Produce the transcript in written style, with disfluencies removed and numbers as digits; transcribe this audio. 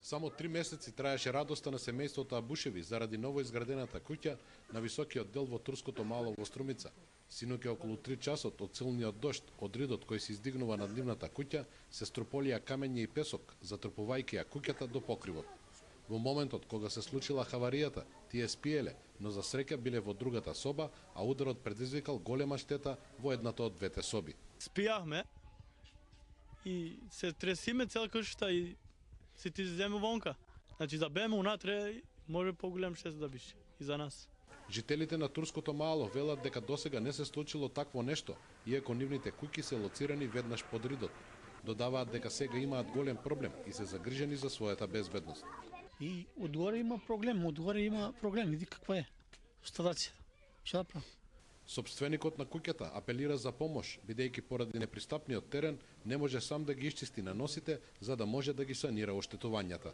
Само 3 месеци траеше радоста на семејството Абушеви заради новоизградената куќа на високиот дел во турското мало во Струмица. Синоќа околу 3 часот од силниот дожд, од ридот кој се издигнува над нивната куќа, се строполија камења и песок, затрпувајќи ја куќата до покривот. Во моментот кога се случила хаваријата, тие спиеле, но за среќа биле во другата соба, а ударот предизвикал голема штета во едната од двете соби. Спијахме и се тресиме цел куќата и се ти земе вонка. Значи за беме унатре може поголем штета да бише и за нас. Жителите на турското мало велат дека досега не се случило такво нешто, иако нивните куќи се лоцирани веднаш под ридот. Додаваат дека сега имаат голем проблем и се загрижени за својата безбедност. И одгоре има проблем, види каква е ситуацијата. Што да правам? Сопственикот на куќата апелира за помош, бидејќи поради непристапниот терен не може сам да ги исчисти наносите за да може да ги санира оштетувањата.